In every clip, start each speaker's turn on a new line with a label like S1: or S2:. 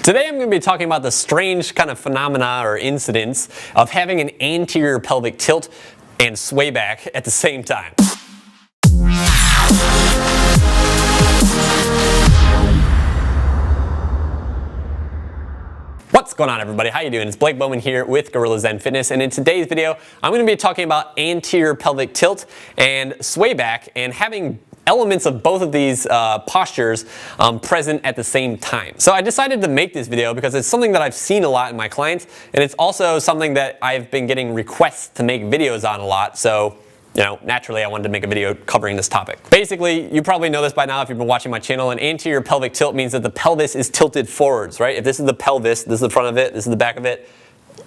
S1: Today I'm going to be talking about the strange kind of phenomena or incidents of having an anterior pelvic tilt and sway back at the same time. What's going on, everybody? How you doing? It's Blake Bowman here with Gorilla Zen Fitness, and in today's video I'm going to be talking about anterior pelvic tilt and sway back and having elements of both of these postures present at the same time. So I decided to make this video because it's something that I've seen a lot in my clients, and it's also something that I've been getting requests to make videos on a lot. So, you know, naturally I wanted to make a video covering this topic. Basically, you probably know this by now if you've been watching my channel. An anterior pelvic tilt means that the pelvis is tilted forwards, right? If this is the pelvis, this is the front of it, this is the back of it.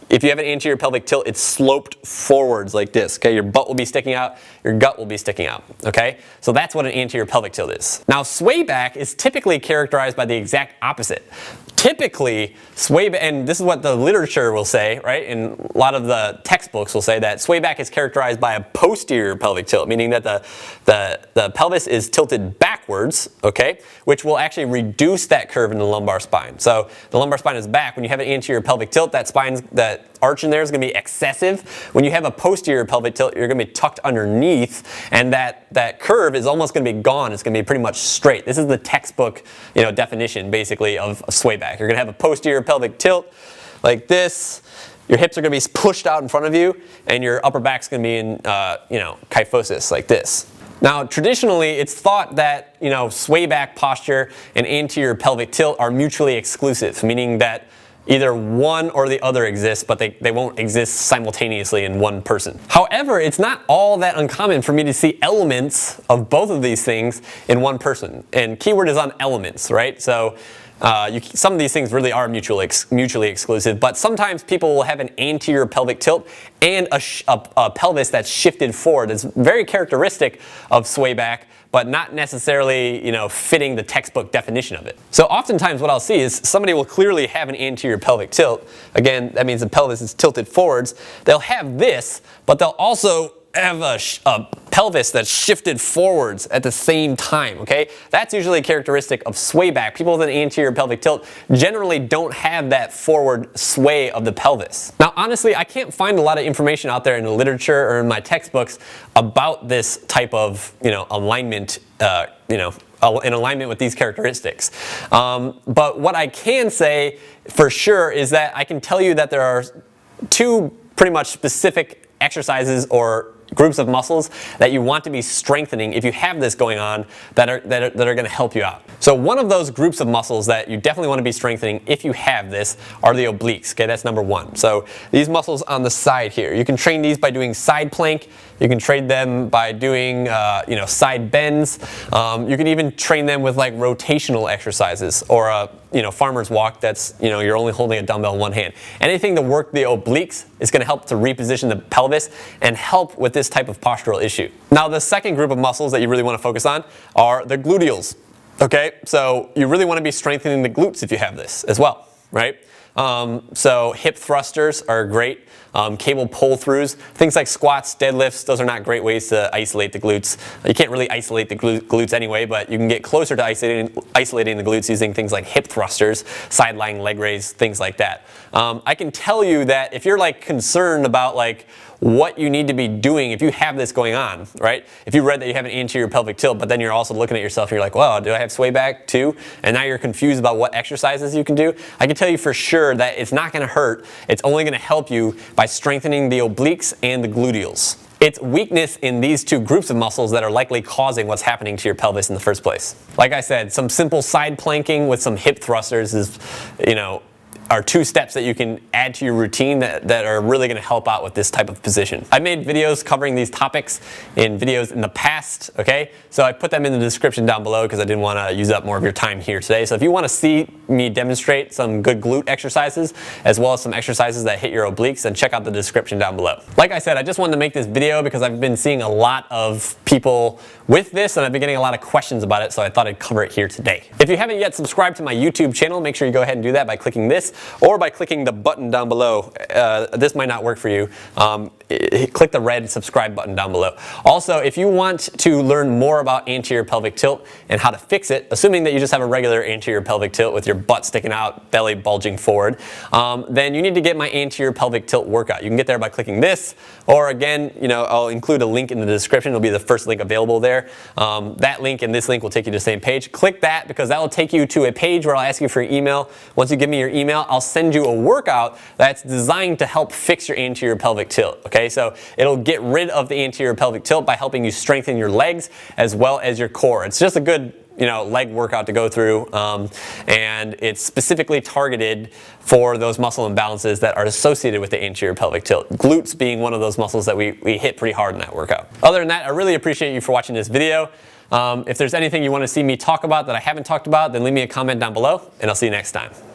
S1: If you have an anterior pelvic tilt, it's sloped forwards like this, okay? Your butt will be sticking out, your gut will be sticking out, okay? So that's what an anterior pelvic tilt is. Now, sway back is typically characterized by the exact opposite. Typically, sway back, and this is what the literature will say, right? And a lot of the textbooks will say that sway back is characterized by a posterior pelvic tilt, meaning that the pelvis is tilted backwards, okay? Which will actually reduce that curve in the lumbar spine. So the lumbar spine is back. When you have an anterior pelvic tilt, that arch in there is going to be excessive. When you have a posterior pelvic tilt, you're going to be tucked underneath, and that curve is almost going to be gone. It's going to be pretty much straight. This is the textbook, you know, definition basically of a sway back. You're going to have a posterior pelvic tilt like this. Your hips are going to be pushed out in front of you, and your upper back's going to be in, you know, kyphosis like this. Now, traditionally, it's thought that, you know, sway back posture and anterior pelvic tilt are mutually exclusive, meaning that either one or the other exists, but they won't exist simultaneously in one person. However, it's not all that uncommon for me to see elements of both of these things in one person. And keyword is on elements, right? So some of these things really are mutually exclusive, but sometimes people will have an anterior pelvic tilt and a pelvis that's shifted forward. It's very characteristic of sway back, but not necessarily, you know, fitting the textbook definition of it. So oftentimes what I'll see is somebody will clearly have an anterior pelvic tilt. Again, that means the pelvis is tilted forwards. They'll have this, but they'll also have a pelvis that's shifted forwards at the same time, okay? That's usually a characteristic of sway back. People with an anterior pelvic tilt generally don't have that forward sway of the pelvis. Now, honestly, I can't find a lot of information out there in the literature or in my textbooks about this type of, you know, alignment, you know, in alignment with these characteristics. But what I can say for sure is that I can tell you that there are two pretty much specific exercises or groups of muscles that you want to be strengthening if you have this going on that are going to help you out. So one of those groups of muscles that you definitely want to be strengthening if you have this are the obliques. Okay, that's number one. So these muscles on the side here, you can train these by doing side plank. You can train them by doing you know, side bends. You can even train them with like rotational exercises or a, you know, farmer's walk that's, you know, you're only holding a dumbbell in one hand. Anything to work the obliques is going to help to reposition the pelvis and help with this type of postural issue. Now, the second group of muscles that you really want to focus on are the gluteals. Okay, so you really want to be strengthening the glutes if you have this as well, right? So hip thrusters are great. Cable pull throughs, things like squats, deadlifts, those are not great ways to isolate the glutes. You can't really isolate the glutes anyway, but you can get closer to isolating the glutes using things like hip thrusters, side lying leg raise, things like that. I can tell you that if you're like concerned about like what you need to be doing if you have this going on, right? If you read that you have an anterior pelvic tilt, but then you're also looking at yourself and you're like, well, do I have sway back too? And now you're confused about what exercises you can do. I can tell you for sure that it's not going to hurt. It's only going to help you by strengthening the obliques and the gluteals. It's weakness in these two groups of muscles that are likely causing what's happening to your pelvis in the first place. Like I said, some simple side planking with some hip thrusters is, you know, are two steps that you can add to your routine that are really going to help out with this type of position. I made videos covering these topics in videos in the past, okay? So I put them in the description down below because I didn't want to use up more of your time here today. So if you want to see me demonstrate some good glute exercises as well as some exercises that hit your obliques, then check out the description down below. Like I said, I just wanted to make this video because I've been seeing a lot of people with this and I've been getting a lot of questions about it, so I thought I'd cover it here today. If you haven't yet subscribed to my YouTube channel, make sure you go ahead and do that by clicking this or by clicking the button down below. This might not work for you. Click the red subscribe button down below. Also, if you want to learn more about anterior pelvic tilt and how to fix it, assuming that you just have a regular anterior pelvic tilt with your butt sticking out, belly bulging forward, then you need to get my anterior pelvic tilt workout. You can get there by clicking this, or again, I'll include a link in the description. It'll be the first link available there. That link and this link will take you to the same page. Click that because that will take you to a page where I'll ask you for your email. Once you give me your email, I'll send you a workout that's designed to help fix your anterior pelvic tilt. Okay, so it'll get rid of the anterior pelvic tilt by helping you strengthen your legs as well as your core. It's just a good leg workout to go through, and it's specifically targeted for those muscle imbalances that are associated with the anterior pelvic tilt. Glutes being one of those muscles that we hit pretty hard in that workout. Other than that, I really appreciate you for watching this video. If there's anything you want to see me talk about that I haven't talked about, then leave me a comment down below, and I'll see you next time.